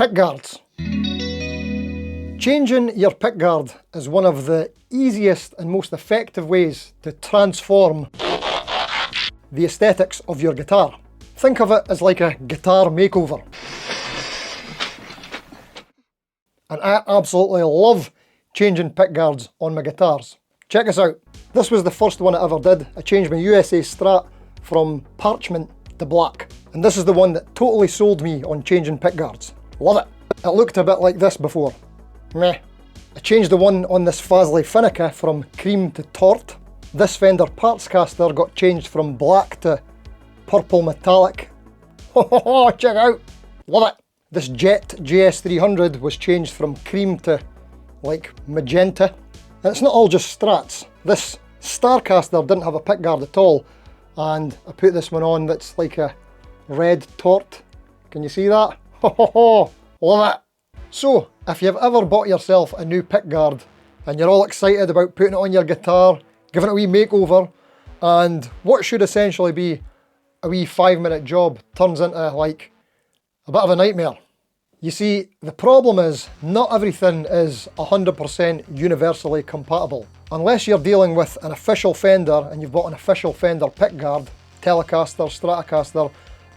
Pickguards. Changing your pickguard is one of the easiest and most effective ways to transform the aesthetics of your guitar. Think of it as like a guitar makeover. And I absolutely love changing pickguards on my guitars. Check this out. This was the first one I ever did. I changed my USA Strat from parchment to black. And this is the one that totally sold me on changing pickguards. Love it. It looked a bit like this before. Meh. I changed the one on this Fazli Finica from cream to tort. This Fender parts caster got changed from black to purple metallic. Ho, check out. Love it. This Jet JS400 was changed from cream to like magenta. And it's not all just Strats. This Starcaster didn't have a pickguard at all, and I put this one on that's like a red tort. Can you see that? Love it. So, if you've ever bought yourself a new pickguard and you're all excited about putting it on your guitar, giving it a wee makeover, and what should essentially be a wee 5-minute job turns into like a bit of a nightmare. You see, the problem is not everything is 100% universally compatible. Unless you're dealing with an official Fender and you've bought an official Fender pickguard, Telecaster, Stratocaster,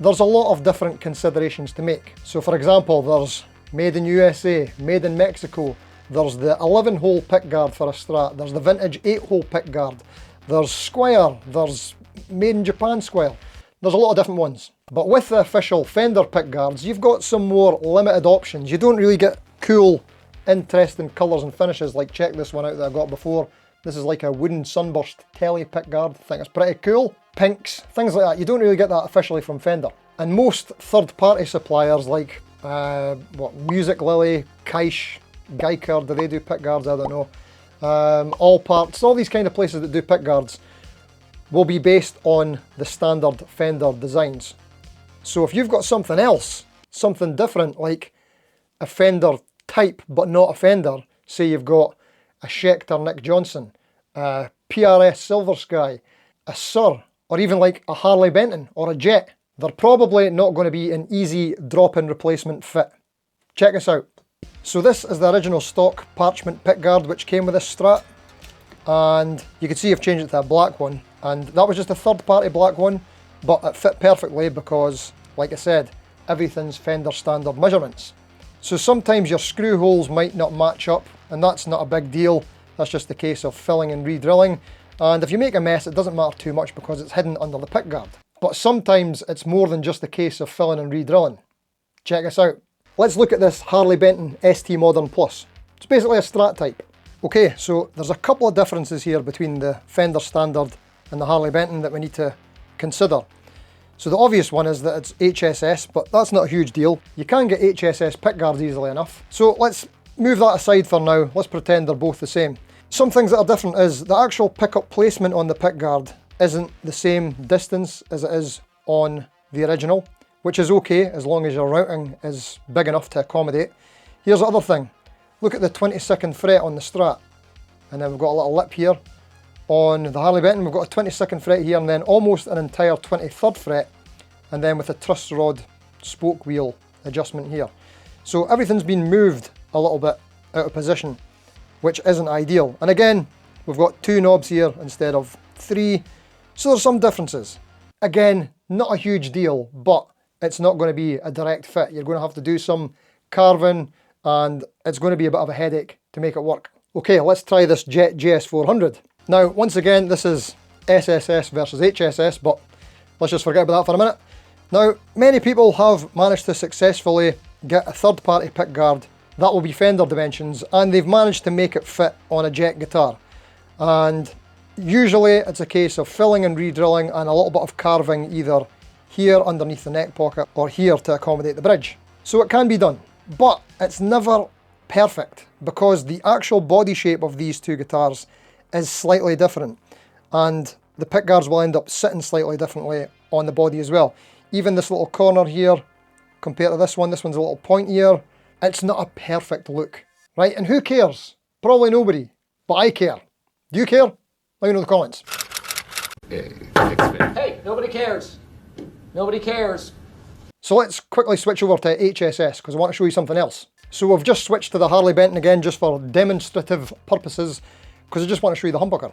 there's a lot of different considerations to make. So for example, there's made in USA, made in Mexico, there's the 11-hole pickguard for a Strat, there's the vintage 8-hole pickguard, there's Squier, there's made in Japan Squier. There's a lot of different ones. But with the official Fender pickguards, you've got some more limited options. You don't really get cool, interesting colours and finishes. Like, check this one out that I got before. This is like a wooden sunburst telly pickguard. I think it's pretty cool. Pinks, things like that. You don't really get that officially from Fender. And most third-party suppliers like, Music Lily, Kaish, Geiker, do they do pickguards? I don't know. All Parts, all these kind of places that do pickguards will be based on the standard Fender designs. So if you've got something else, something different, like a Fender type but not a Fender, say you've got a Schecter Nick Johnson, a PRS Silver Sky, a Sur, or even like a Harley Benton or a Jet, they're probably not going to be an easy drop-in replacement fit. Check this out. So this is the original stock parchment pickguard which came with this Strat, and you can see I've changed it to a black one, and that was just a third-party black one, but it fit perfectly because, like I said, everything's Fender standard measurements. So sometimes your screw holes might not match up, and that's not a big deal. That's just a case of filling and re-drilling. And if you make a mess, it doesn't matter too much because it's hidden under the pickguard. But sometimes it's more than just a case of filling and re-drilling. Check this out. Let's look at this Harley Benton ST Modern Plus. It's basically a Strat type. Okay, so there's a couple of differences here between the Fender Standard and the Harley Benton that we need to consider. So the obvious one is that it's HSS, but that's not a huge deal. You can get HSS pickguards easily enough. So let's move that aside for now. Let's pretend they're both the same. Some things that are different is the actual pickup placement on the pickguard isn't the same distance as it is on the original, which is okay as long as your routing is big enough to accommodate. Here's the other thing. Look at the 22nd fret on the Strat, and then we've got a little lip here. On the Harley Benton, we've got a 22nd fret here, and then almost an entire 23rd fret, and then with a truss rod spoke wheel adjustment here. So everything's been moved a little bit out of position, which isn't ideal. And again, we've got 2 knobs here instead of 3, so there's some differences. Again, not a huge deal, but it's not going to be a direct fit. You're going to have to do some carving, and it's going to be a bit of a headache to make it work. Okay, let's try this Jet JS400. Now, once again, this is SSS versus HSS, but let's just forget about that for a minute. Now, many people have managed to successfully get a third-party pickguard that will be Fender dimensions, and they've managed to make it fit on a Jet guitar. And usually it's a case of filling and re-drilling and a little bit of carving either here underneath the neck pocket or here to accommodate the bridge. So it can be done, but it's never perfect because the actual body shape of these two guitars is slightly different, and the pickguards will end up sitting slightly differently on the body as well. Even this little corner here compared to this one's a little pointier. It's not a perfect look, right? And who cares? Probably nobody, but I care. Do you care? Let me know in the comments. Hey, nobody cares. Nobody cares. So let's quickly switch over to HSS because I want to show you something else. So we've just switched to the Harley Benton again just for demonstrative purposes because I just want to show you the humbucker.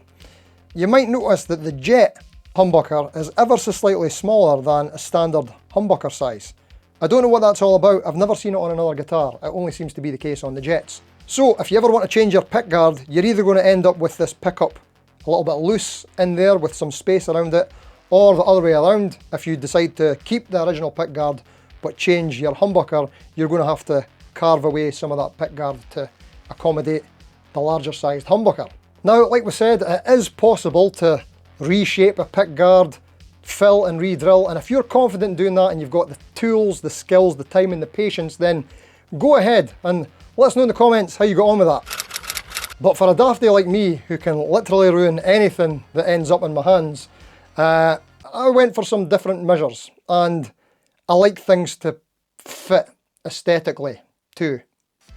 You might notice that the Jet humbucker is ever so slightly smaller than a standard humbucker size. I don't know what that's all about. I've never seen it on another guitar. It only seems to be the case on the Jets. So if you ever want to change your pickguard, you're either going to end up with this pickup a little bit loose in there with some space around it, or the other way around. If you decide to keep the original pickguard but change your humbucker, you're going to have to carve away some of that pickguard to accommodate the larger sized humbucker. Now, like we said, it is possible to reshape a pickguard, fill and re-drill, and if you're confident in doing that and you've got the tools, the skills, the time and the patience, then go ahead and let us know in the comments how you got on with that. But for a dafty like me, who can literally ruin anything that ends up in my hands, I went for some different measures, and I like things to fit aesthetically too.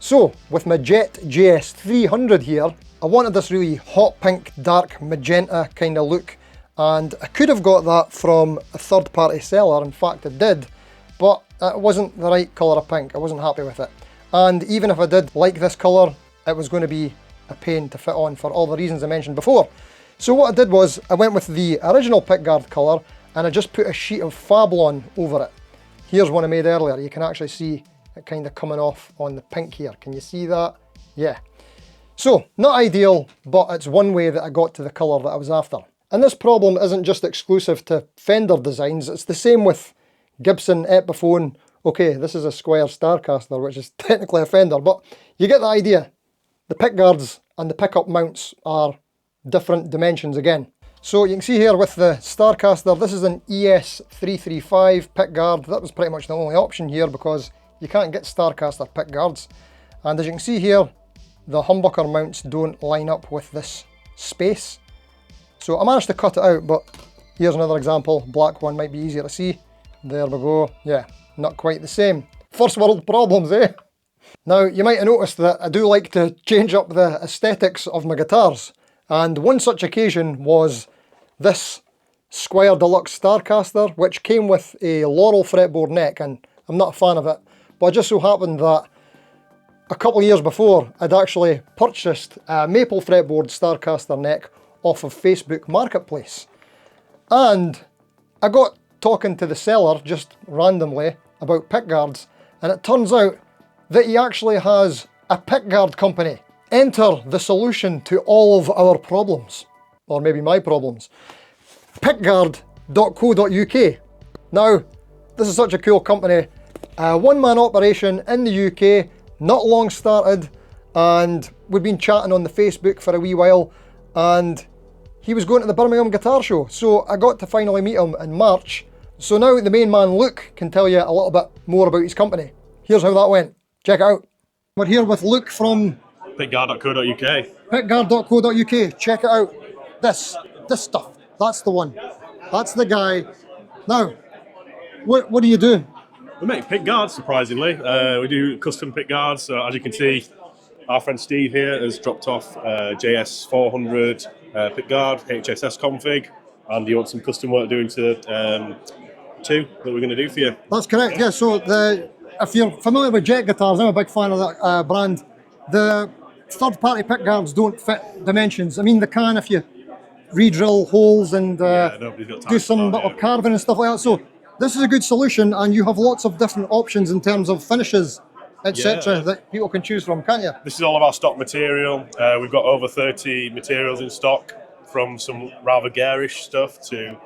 So with my Jet JS400 here, I wanted this really hot pink, dark magenta kind of look, and I could have got that from a third-party seller. In fact, I did, but it wasn't the right colour of pink. I wasn't happy with it. And even if I did like this colour, it was going to be a pain to fit on for all the reasons I mentioned before. So what I did was I went with the original pickguard colour and I just put a sheet of Fablon over it. Here's one I made earlier. You can actually see it kind of coming off on the pink here. Can you see that? Yeah. So, not ideal, but it's one way that I got to the colour that I was after. And this problem isn't just exclusive to Fender designs, it's the same with Gibson, Epiphone. Okay, this is a Squier Starcaster, which is technically a Fender, but you get the idea. The pickguards and the pickup mounts are different dimensions again. So you can see here with the Starcaster, this is an ES335 pickguard. That was pretty much the only option here because you can't get Starcaster pickguards. And as you can see here, the humbucker mounts don't line up with this space. So I managed to cut it out, but here's another example. Black one might be easier to see. There we go. Yeah, not quite the same. First world problems, eh? Now, you might have noticed that I do like to change up the aesthetics of my guitars. And one such occasion was this Squier Deluxe Starcaster, which came with a Laurel fretboard neck, and I'm not a fan of it. But it just so happened that a couple of years before, I'd actually purchased a maple fretboard Starcaster neck off of Facebook Marketplace. And I got talking to the seller just randomly about pickguards, and it turns out that he actually has a pickguard company. Enter the solution to all of our problems, or maybe my problems. Pickguard.co.uk. Now, this is such a cool company. A one-man operation in the UK, not long started, and we've been chatting on the Facebook for a wee while, and he was going to the Birmingham Guitar Show, so I got to finally meet him in March. So now the main man, Luke, can tell you a little bit more about his company. Here's how that went. Check it out. We're here with Luke from Pickguard.co.uk. Pickguard.co.uk. Check it out. This stuff. That's the one. That's the guy. Now, what do you do? We make pickguards, surprisingly. We do custom pickguards. So as you can see, our friend Steve here has dropped off JS400 pickguard, HSS config, and you want some custom work doing to two that we're going to do for you. That's correct, yeah. So if you're familiar with Jet guitars, I'm a big fan of that brand. The third-party pickguards don't fit dimensions. I mean, they can if you re-drill holes and do some bit of carving and stuff like that. So this is a good solution, and you have lots of different options in terms of finishes, etc. that people can choose from, can't you? This is all of our stock material. We've got over 30 materials in stock, from some rather garish stuff to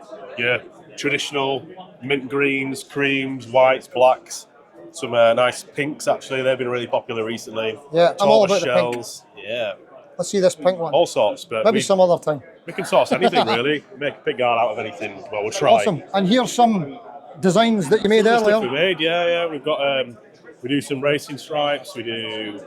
traditional mint greens, creams, whites, blacks. Some nice pinks, actually. They've been really popular recently. Yeah, I'm all about the pink. Yeah. Let's see this pink one. All sorts, but maybe some other time. We can source anything, really. Make a pickguard out of anything. Well, we'll try. Awesome. And here's some designs that you made earlier. We made, yeah. We've got we do some racing stripes. We do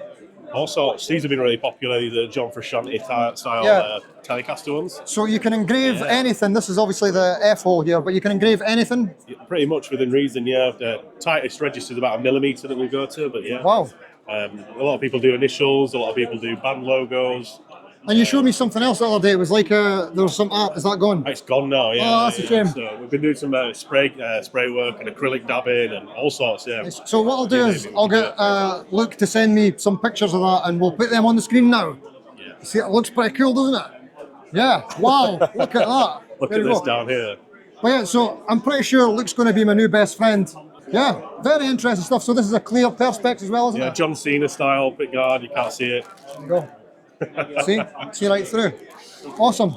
all sorts. These have been really popular. These are John Frusciante style Telecaster ones. So you can engrave anything. This is obviously the F hole here, but you can engrave anything. Yeah, pretty much within reason. Yeah, the tightest register is about 1 millimeter that we go to, but yeah. Wow. A lot of people do initials. A lot of people do band logos. And you showed me something else the other day. It was like there was some art. Is that gone? It's gone now. Yeah. Oh, that's a shame. So we've been doing some spray work and acrylic dabbing and all sorts. Yeah. So what I'll do is I'll get Luke to send me some pictures of that, and we'll put them on the screen now. Yeah. See, it looks pretty cool, doesn't it? Yeah. Wow. Look at that. Look at this down here. But yeah, so I'm pretty sure Luke's going to be my new best friend. Yeah, very interesting stuff. So this is a clear perspex as well, isn't it? Yeah, John Cena style pickguard. You can't see it. There you go. See right through. Awesome.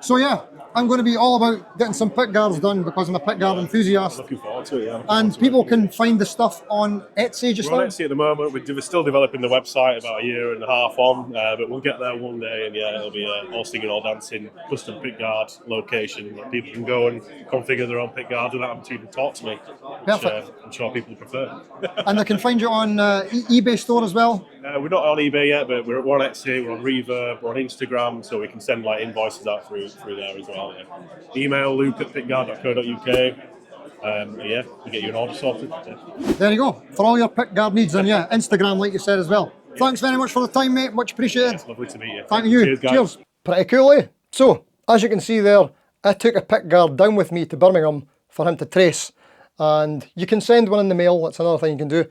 So yeah, I'm going to be all about getting some pickguards done because I'm a pickguard enthusiast. Looking forward to it, yeah. And people can find the stuff on Etsy just We're now. on Etsy at the moment. We're still developing the website, about a year and a half on, but we'll get there one day, and yeah, it'll be all singing, all dancing, custom pickguard location that people can go and configure their own pickguard without having to even talk to me, which Perfect. I'm sure people prefer. And they can find you on eBay store as well. We're not on eBay yet, but we're on Etsy, we're on Reverb, we're on Instagram, so we can send like invoices out through there as well. Yeah. Email luke@pickguard.co.uk. Yeah, we get you an order sorted. Yeah. There you go, for all your pickguard needs, and yeah, Instagram like you said as well. Thanks very much for the time, mate, much appreciated. It's lovely to meet you. Thank you. Cheers, guys. Cheers. Pretty cool, eh? So, as you can see there, I took a pickguard down with me to Birmingham for him to trace, and you can send one in the mail, that's another thing you can do.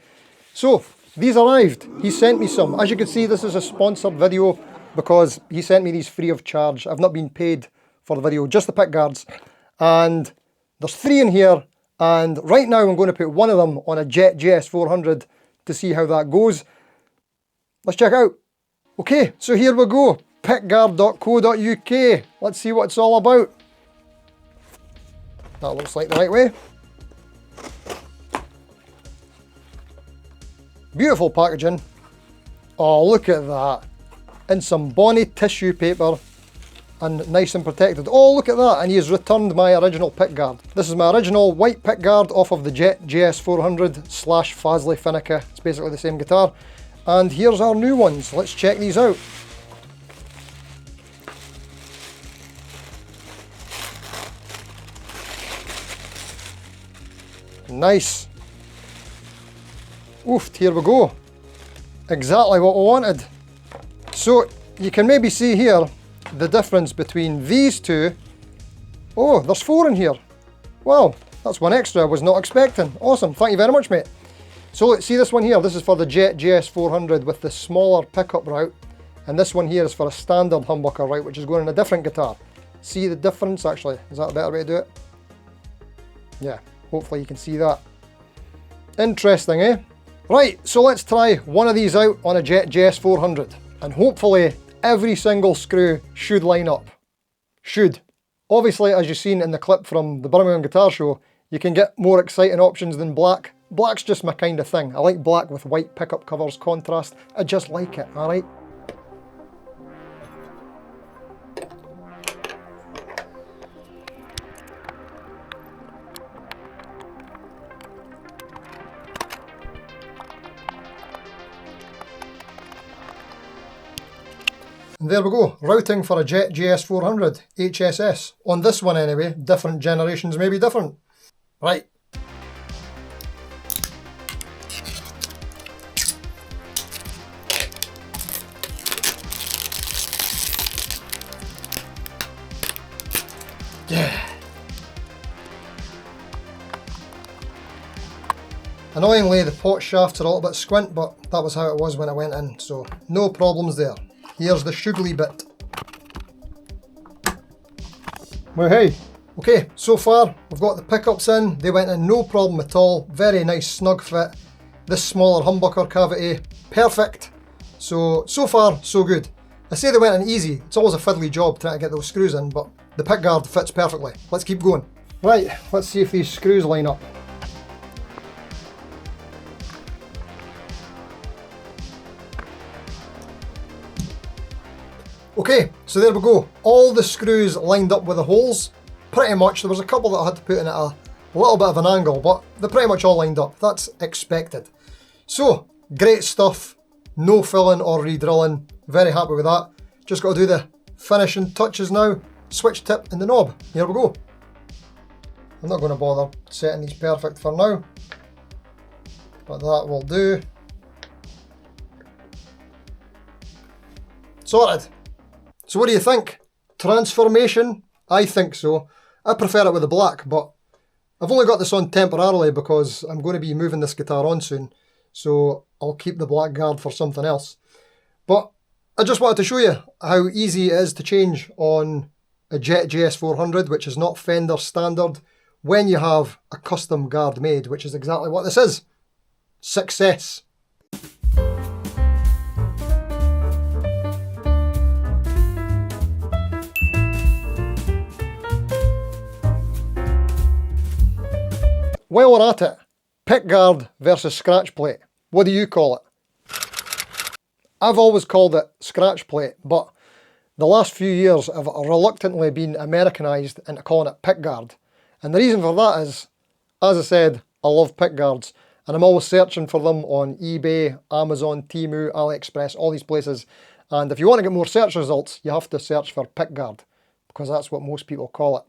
So, these arrived, he sent me some. As you can see, this is a sponsored video because he sent me these free of charge. I've not been paid for the video, just the pickguards. And there's 3 in here, and right now I'm going to put one of them on a Jet JS400 to see how that goes. Let's check out. Okay, so here we go, pickguard.co.uk. Let's see what it's all about. That looks like the right way. Beautiful packaging. Oh, look at that. In some bonny tissue paper and nice and protected. Oh, look at that. And he has returned my original pickguard. This is my original white pickguard off of the Jet JS400 / Fasley Finnica. It's basically the same guitar. And here's our new ones. Let's check these out. Nice. Oof, here we go. Exactly what we wanted. So you can maybe see here the difference between these two. Oh, there's 4 in here. Wow, that's one extra I was not expecting. Awesome, thank you very much, mate. So let's see this one here. This is for the Jet JS400 with the smaller pickup route. And this one here is for a standard humbucker route, which is going in a different guitar. See the difference actually? Is that a better way to do it? Yeah, hopefully you can see that. Interesting, eh? Right, so let's try one of these out on a Jet JS400. And hopefully every single screw should line up. Should. Obviously, as you've seen in the clip from the Birmingham Guitar Show, you can get more exciting options than black. Black's just my kind of thing. I like black with white pickup covers, contrast. I just like it, alright? And there we go, routing for a Jet JS400 HSS. On this one anyway, different generations may be different. Right. Yeah. Annoyingly, the pot shafts are a little bit squint, but that was how it was when I went in, so no problems there. Here's the sugly bit. Well, hey. Okay, so far we've got the pickups in. They went in no problem at all. Very nice snug fit. This smaller humbucker cavity, perfect. So far so good. I say they went in easy. It's always a fiddly job trying to get those screws in, but the pickguard fits perfectly. Let's keep going. Right, let's see if these screws line up. Okay, so there we go. All the screws lined up with the holes. Pretty much. There was a couple that I had to put in at a little bit of an angle, but they're pretty much all lined up. That's expected. So, great stuff. No filling or re-drilling. Very happy with that. Just got to do the finishing touches now. Switch tip and the knob. Here we go. I'm not going to bother setting these perfect for now, but that will do. Sorted. So what do you think? Transformation? I think so. I prefer it with the black, but I've only got this on temporarily because I'm going to be moving this guitar on soon. So I'll keep the black guard for something else. But I just wanted to show you how easy it is to change on a Jet JS400, which is not Fender standard, when you have a custom guard made, which is exactly what this is. Success. While we're at it, pickguard versus scratch plate. What do you call it? I've always called it scratch plate, but the last few years I've reluctantly been Americanized into calling it pickguard. And the reason for that is, as I said, I love pickguards, and I'm always searching for them on eBay, Amazon, Temu, AliExpress, all these places. And if you want to get more search results, you have to search for pickguard, because that's what most people call it.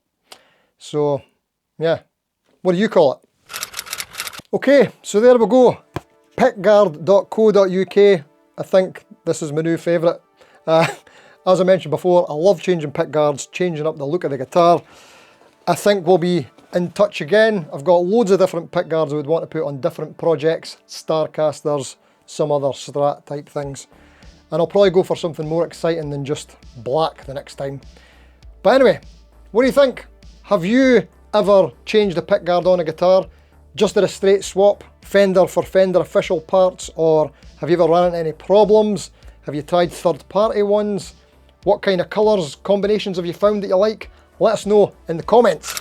So, yeah. What do you call it? Okay, so there we go. Pickguard.co.uk. I think this is my new favourite. As I mentioned before, I love changing pickguards, changing up the look of the guitar. I think we'll be in touch again. I've got loads of different pickguards I would want to put on different projects, Starcasters, some other Strat type things. And I'll probably go for something more exciting than just black the next time. But anyway, what do you think? Have you ever changed a pickguard on a guitar? Just did a straight swap, Fender for Fender official parts, or have you ever run into any problems? Have you tried third-party ones? What kind of colours, combinations have you found that you like? Let us know in the comments.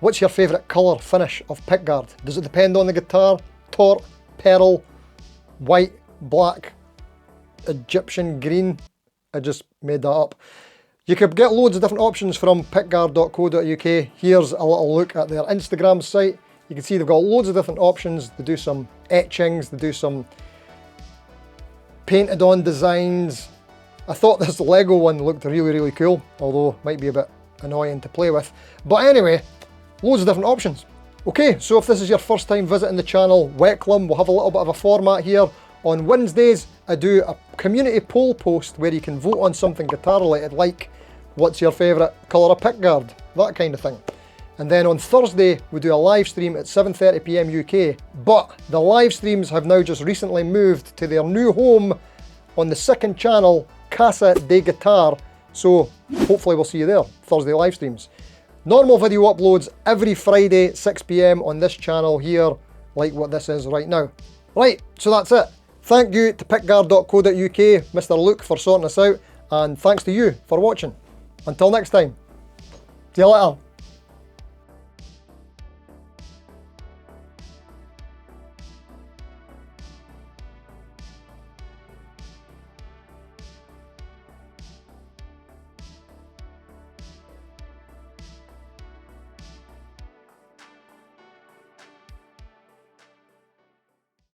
What's your favourite colour finish of pickguard? Does it depend on the guitar? Taut, pearl, white, black, Egyptian green? I just made that up. You could get loads of different options from pickguard.co.uk. Here's a little look at their Instagram site. You can see they've got loads of different options. They do some etchings, they do some painted on designs. I thought this Lego one looked really cool, although might be a bit annoying to play with. But anyway, loads of different options. Okay, so if this is your first time visiting the channel, welcome. We'll have a little bit of a format here. On Wednesdays, I do a community poll post where you can vote on something guitar related, like what's your favourite colour of pickguard, that kind of thing. And then on Thursday, we do a live stream at 7:30 PM UK. But the live streams have now just recently moved to their new home on the second channel, Casa de Guitar. So hopefully we'll see you there, Thursday live streams. Normal video uploads every Friday, 6 PM on this channel here, like what this is right now. Right, so that's it. Thank you to pickguard.co.uk, Mr. Luke, for sorting us out, and thanks to you for watching. Until next time, see you later.